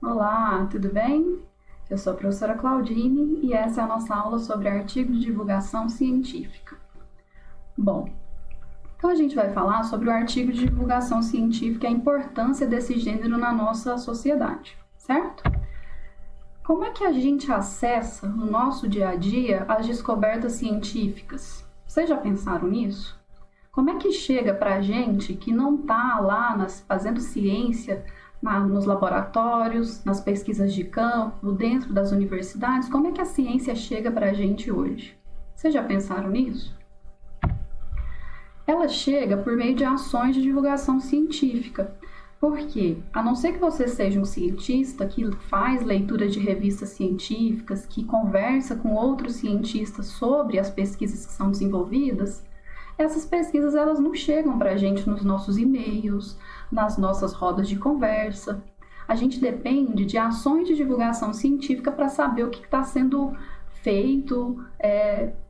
Olá, tudo bem? Eu sou a professora Claudine e essa é a nossa aula sobre artigo de divulgação científica. Bom, então a gente vai falar sobre o artigo de divulgação científica e a importância desse gênero na nossa sociedade, certo? Como é que a gente acessa no nosso dia a dia as descobertas científicas? Vocês já pensaram nisso? Como é que chega para a gente que não está lá fazendo ciência nos laboratórios, nas pesquisas de campo, dentro das universidades? Como é que a ciência chega para a gente hoje? Vocês já pensaram nisso? Ela chega por meio de ações de divulgação científica. Porque, a não ser que você seja um cientista que faz leitura de revistas científicas, que conversa com outros cientistas sobre as pesquisas que são desenvolvidas, essas pesquisas elas não chegam para a gente nos nossos e-mails, nas nossas rodas de conversa. A gente depende de ações de divulgação científica para saber o que está sendo feito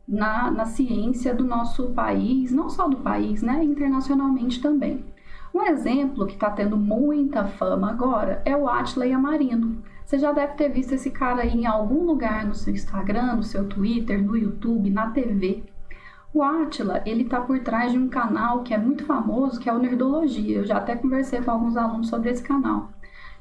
na ciência do nosso país, não só do país, né, internacionalmente também. Um exemplo que está tendo muita fama agora é o Átila Yamarino. Você já deve ter visto esse cara aí em algum lugar no seu Instagram, no seu Twitter, no YouTube, na TV. O Átila, ele está por trás de um canal que é muito famoso, que é o Nerdologia. Eu já até conversei com alguns alunos sobre esse canal.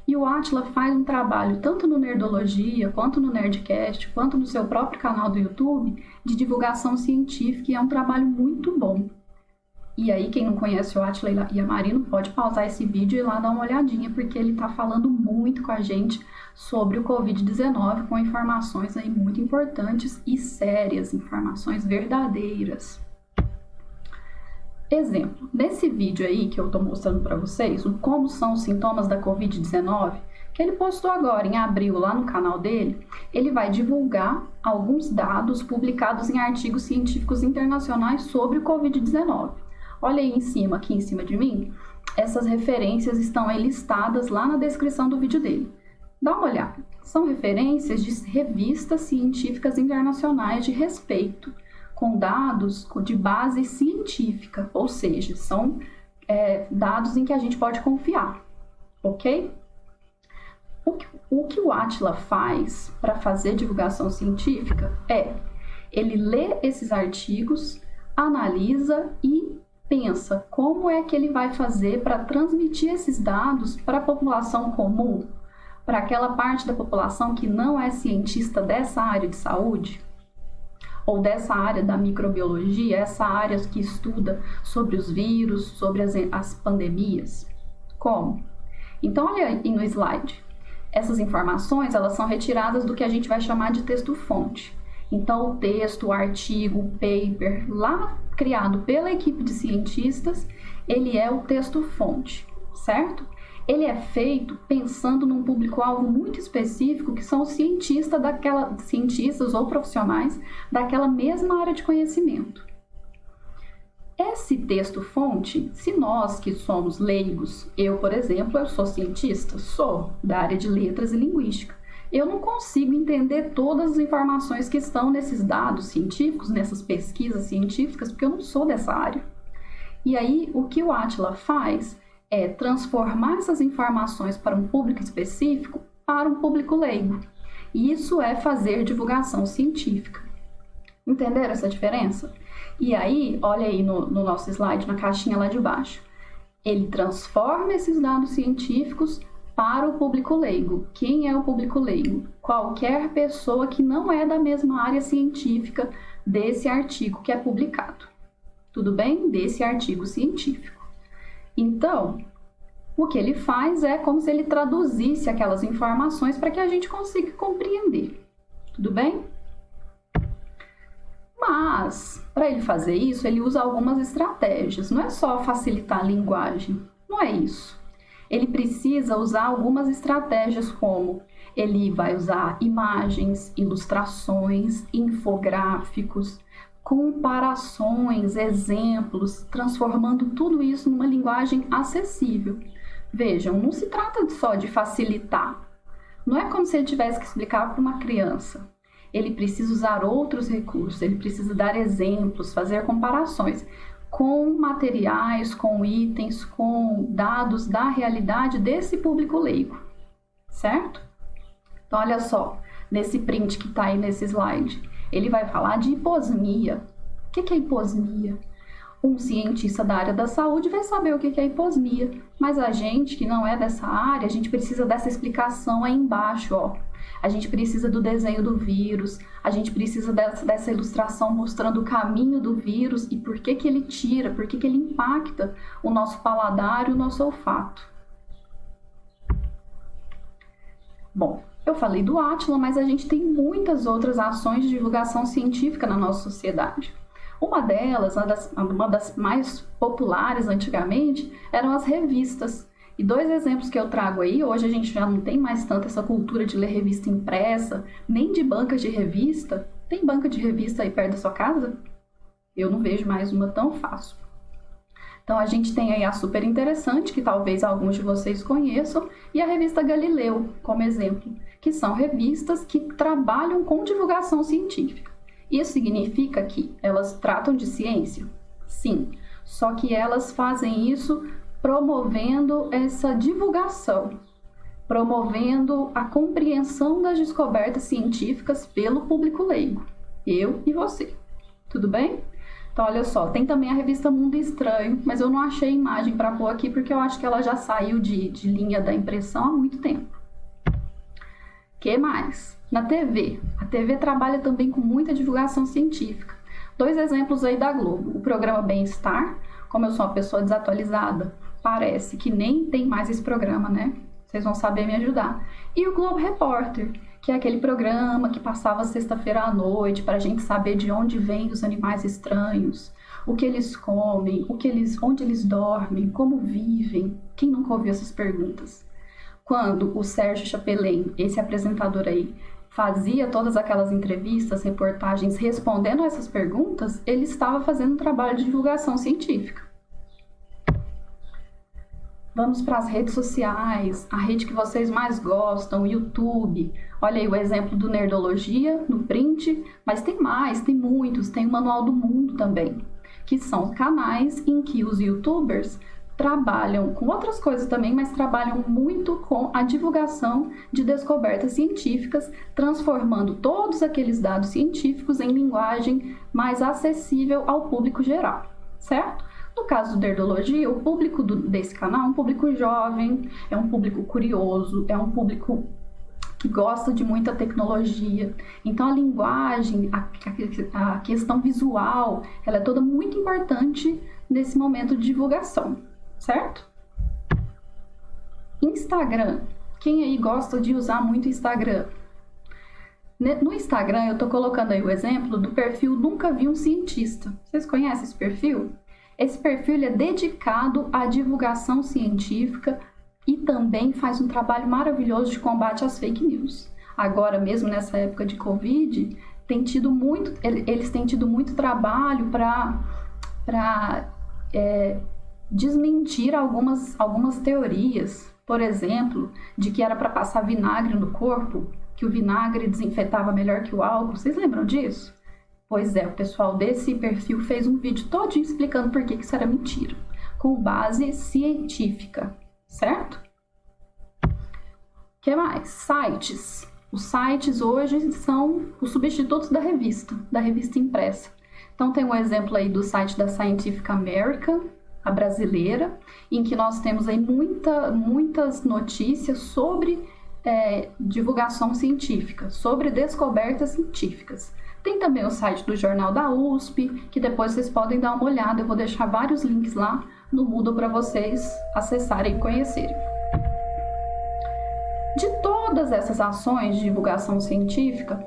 E o Átila faz um trabalho tanto no Nerdologia, quanto no Nerdcast, quanto no seu próprio canal do YouTube, de divulgação científica, e é um trabalho muito bom. E aí, quem não conhece o Átila Yamarino pode pausar esse vídeo e ir lá dar uma olhadinha, porque ele está falando muito com a gente sobre o Covid-19, com informações aí muito importantes e sérias, informações verdadeiras. Exemplo, nesse vídeo aí que eu estou mostrando para vocês, como são os sintomas da Covid-19, que ele postou agora em abril lá no canal dele, ele vai divulgar alguns dados publicados em artigos científicos internacionais sobre o Covid-19. Olha aí aqui em cima de mim, essas referências estão aí listadas lá na descrição do vídeo dele. Dá uma olhada. São referências de revistas científicas internacionais de respeito, com dados de base científica, ou seja, são dados em que a gente pode confiar, ok? O que o Átila faz para fazer divulgação científica ele lê esses artigos, analisa e pensa como é que ele vai fazer para transmitir esses dados para a população comum, para aquela parte da população que não é cientista dessa área de saúde, ou dessa área da microbiologia, essa área que estuda sobre os vírus, sobre as pandemias. Como? Então, olha aí no slide. Essas informações elas são retiradas do que a gente vai chamar de texto-fonte. Então, o texto, o artigo, o paper, lá criado pela equipe de cientistas, ele é o texto-fonte, certo? Ele é feito pensando num público-alvo muito específico, que são os cientistas ou profissionais daquela mesma área de conhecimento. Esse texto-fonte, se nós que somos leigos, eu, por exemplo, eu sou cientista, sou da área de letras e linguística, eu não consigo entender todas as informações que estão nesses dados científicos, nessas pesquisas científicas, porque eu não sou dessa área. E aí, o que o Átila faz é transformar essas informações para um público específico para um público leigo. E isso é fazer divulgação científica. Entenderam essa diferença? E aí, olha aí no nosso slide, na caixinha lá de baixo. Ele transforma esses dados científicos para o público leigo. Quem é o público leigo? Qualquer pessoa que não é da mesma área científica desse artigo que é publicado. Tudo bem? Desse artigo científico. Então, o que ele faz é como se ele traduzisse aquelas informações para que a gente consiga compreender. Tudo bem? Mas, para ele fazer isso, ele usa algumas estratégias. Não é só facilitar a linguagem, não é isso. Ele precisa usar algumas estratégias, como ele vai usar imagens, ilustrações, infográficos, comparações, exemplos, transformando tudo isso numa linguagem acessível. Vejam, não se trata só de facilitar. Não é como se ele tivesse que explicar para uma criança. Ele precisa usar outros recursos, ele precisa dar exemplos, fazer comparações com materiais, com itens, com dados da realidade desse público leigo, certo? Então, olha só, nesse print que está aí nesse slide, ele vai falar de hiposmia. O que é hiposmia? Um cientista da área da saúde vai saber o que é hiposmia, mas a gente que não é dessa área, a gente precisa dessa explicação aí embaixo, ó. A gente precisa do desenho do vírus, a gente precisa dessa ilustração mostrando o caminho do vírus e por que ele tira, por que ele impacta o nosso paladar e o nosso olfato. Bom, eu falei do Átila, mas a gente tem muitas outras ações de divulgação científica na nossa sociedade. Uma delas, uma das mais populares antigamente, eram as revistas. E 2 exemplos que eu trago aí, hoje a gente já não tem mais tanto essa cultura de ler revista impressa, nem de bancas de revista. Tem banca de revista aí perto da sua casa? Eu não vejo mais uma tão fácil. Então a gente tem aí a Super Interessante, que talvez alguns de vocês conheçam, e a revista Galileu, como exemplo, que são revistas que trabalham com divulgação científica. Isso significa que elas tratam de ciência? Sim, só que elas fazem isso promovendo essa divulgação, promovendo a compreensão das descobertas científicas pelo público leigo, eu e você. Tudo bem? Então, olha só, tem também a revista Mundo Estranho, mas eu não achei imagem para pôr aqui porque eu acho que ela já saiu de linha da impressão há muito tempo. Que mais? Na TV. A TV trabalha também com muita divulgação científica. 2 exemplos aí da Globo. O programa Bem-Estar, como eu sou uma pessoa desatualizada, parece que nem tem mais esse programa, né? Vocês vão saber me ajudar. E o Globo Repórter, que é aquele programa que passava sexta-feira à noite para a gente saber de onde vêm os animais estranhos, o que eles comem, onde eles dormem, como vivem. Quem nunca ouviu essas perguntas? Quando o Sérgio Chapelain, esse apresentador aí, fazia todas aquelas entrevistas, reportagens respondendo a essas perguntas, ele estava fazendo um trabalho de divulgação científica. Vamos para as redes sociais, a rede que vocês mais gostam, o YouTube. Olha aí o exemplo do Nerdologia no print, mas tem mais, tem muitos, tem o Manual do Mundo também, que são canais em que os YouTubers trabalham com outras coisas também, mas trabalham muito com a divulgação de descobertas científicas, transformando todos aqueles dados científicos em linguagem mais acessível ao público geral, certo? No caso do Nerdologia, o público desse canal é um público jovem, é um público curioso, é um público que gosta de muita tecnologia. Então a linguagem, a questão visual, ela é toda muito importante nesse momento de divulgação, certo? Instagram. Quem aí gosta de usar muito Instagram? No Instagram eu tô colocando aí o exemplo do perfil Nunca Vi um Cientista. Vocês conhecem esse perfil? Esse perfil ele é dedicado à divulgação científica e também faz um trabalho maravilhoso de combate às fake news. Agora mesmo nessa época de Covid, eles têm tido muito trabalho para desmentir algumas teorias, por exemplo, de que era para passar vinagre no corpo, que o vinagre desinfetava melhor que o álcool. Vocês lembram disso? Pois é, o pessoal desse perfil fez um vídeo todinho explicando por que isso era mentira, com base científica, certo? O que mais? Sites. Os sites hoje são os substitutos da revista impressa. Então tem um exemplo aí do site da Scientific American, a brasileira, em que nós temos aí muitas notícias sobre divulgação científica, sobre descobertas científicas. Tem também o site do Jornal da USP, que depois vocês podem dar uma olhada. Eu vou deixar vários links lá no Moodle para vocês acessarem e conhecerem. De todas essas ações de divulgação científica,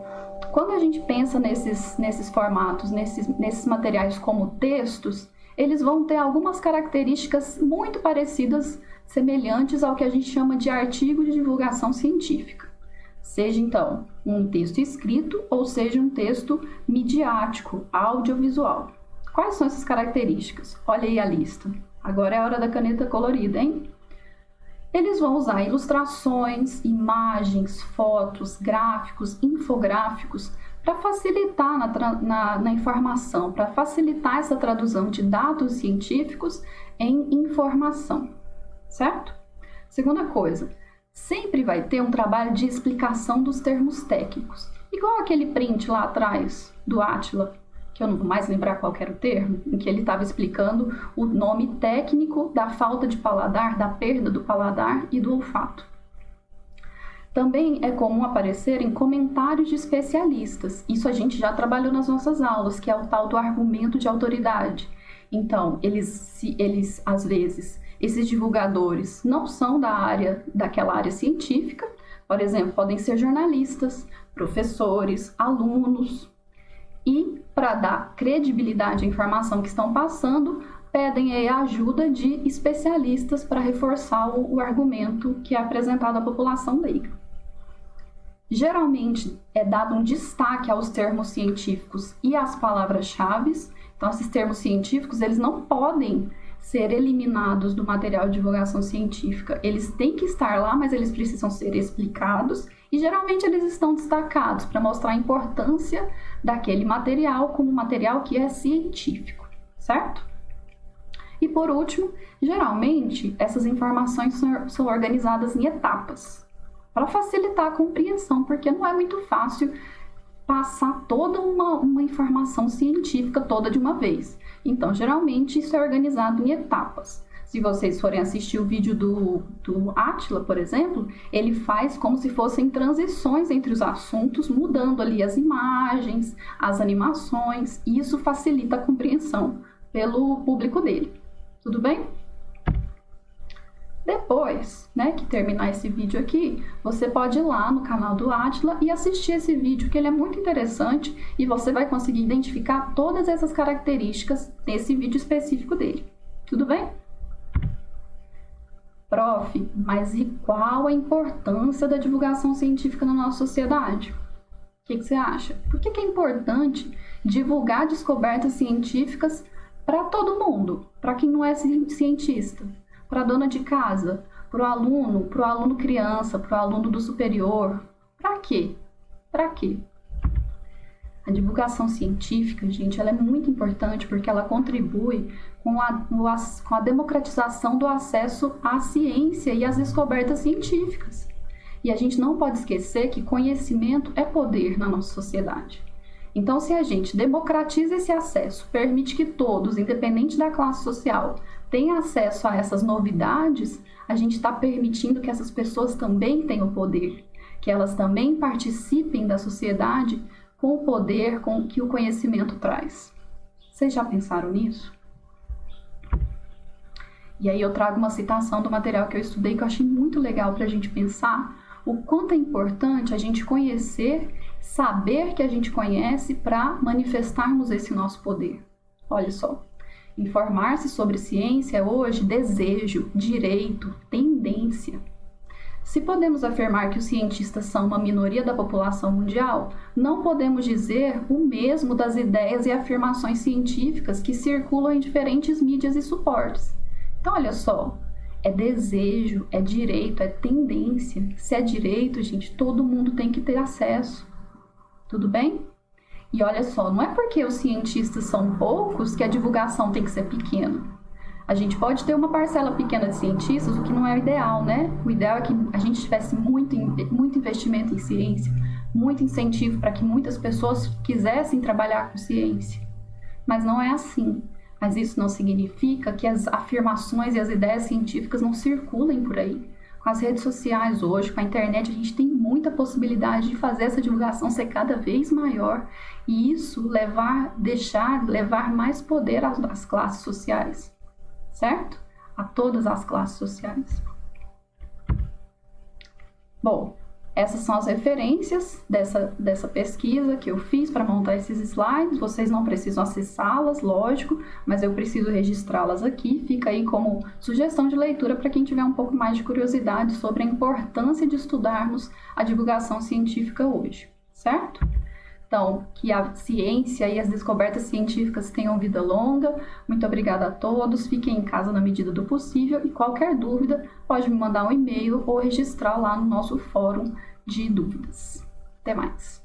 quando a gente pensa nesses formatos, nesses materiais como textos, eles vão ter algumas características muito parecidas, semelhantes ao que a gente chama de artigo de divulgação científica. Seja, então, um texto escrito ou seja um texto midiático, audiovisual. Quais são essas características? Olha aí a lista. Agora é a hora da caneta colorida, hein? Eles vão usar ilustrações, imagens, fotos, gráficos, infográficos para facilitar na informação, para facilitar essa tradução de dados científicos em informação, certo? Segunda coisa, sempre vai ter um trabalho de explicação dos termos técnicos. Igual aquele print lá atrás do Átila, que eu não vou mais lembrar qual era o termo, em que ele estava explicando o nome técnico da falta de paladar, da perda do paladar e do olfato. Também é comum aparecerem comentários de especialistas. Isso a gente já trabalhou nas nossas aulas, que é o tal do argumento de autoridade. Então, eles às vezes, esses divulgadores não são daquela área científica. Por exemplo, podem ser jornalistas, professores, alunos. E, para dar credibilidade à informação que estão passando, pedem a ajuda de especialistas para reforçar o argumento que é apresentado à população leiga. Geralmente é dado um destaque aos termos científicos e às palavras-chave. Então, esses termos científicos, eles não podem ser eliminados do material de divulgação científica. Eles têm que estar lá, mas eles precisam ser explicados e geralmente eles estão destacados para mostrar a importância daquele material como material que é científico, certo? E por último, geralmente essas informações são organizadas em etapas para facilitar a compreensão, porque não é muito fácil passar toda uma informação científica toda de uma vez. Então, geralmente, isso é organizado em etapas. Se vocês forem assistir o vídeo do Átila, por exemplo, ele faz como se fossem transições entre os assuntos, mudando ali as imagens, as animações, e isso facilita a compreensão pelo público dele. Tudo bem? Depois, que terminar esse vídeo aqui, você pode ir lá no canal do Átila e assistir esse vídeo, que ele é muito interessante e você vai conseguir identificar todas essas características nesse vídeo específico dele. Tudo bem? Prof, mas e qual a importância da divulgação científica na nossa sociedade? O que você acha? Por que é importante divulgar descobertas científicas para todo mundo? Para quem não é cientista? Para a dona de casa, para o aluno criança, para o aluno do superior. Para quê? Para quê? A divulgação científica, gente, ela é muito importante porque ela contribui com a democratização do acesso à ciência e às descobertas científicas. E a gente não pode esquecer que conhecimento é poder na nossa sociedade. Então, se a gente democratiza esse acesso, permite que todos, independente da classe social, tenham acesso a essas novidades, a gente está permitindo que essas pessoas também tenham poder, que elas também participem da sociedade com o poder que o conhecimento traz. Vocês já pensaram nisso? E aí eu trago uma citação do material que eu estudei que eu achei muito legal para a gente pensar o quanto é importante a gente conhecer, saber que a gente conhece para manifestarmos esse nosso poder. Olha só, informar-se sobre ciência é hoje desejo, direito, tendência. Se podemos afirmar que os cientistas são uma minoria da população mundial, não podemos dizer o mesmo das ideias e afirmações científicas que circulam em diferentes mídias e suportes. Então, olha só, é desejo, é direito, é tendência. Se é direito, gente, todo mundo tem que ter acesso. Tudo bem? E olha só, não é porque os cientistas são poucos que a divulgação tem que ser pequena. A gente pode ter uma parcela pequena de cientistas, o que não é o ideal, né? O ideal é que a gente tivesse muito investimento em ciência, muito incentivo para que muitas pessoas quisessem trabalhar com ciência. Mas não é assim. Mas isso não significa que as afirmações e as ideias científicas não circulem por aí. Com as redes sociais hoje, com a internet, a gente tem muita possibilidade de fazer essa divulgação ser cada vez maior e isso levar mais poder às classes sociais, certo? A todas as classes sociais. Bom, essas são as referências dessa pesquisa que eu fiz para montar esses slides. Vocês não precisam acessá-las, lógico, mas eu preciso registrá-las aqui. Fica aí como sugestão de leitura para quem tiver um pouco mais de curiosidade sobre a importância de estudarmos a divulgação científica hoje, certo? Então, que a ciência e as descobertas científicas tenham vida longa. Muito obrigada a todos. Fiquem em casa na medida do possível e qualquer dúvida pode me mandar um e-mail ou registrar lá no nosso fórum de dúvidas. Até mais!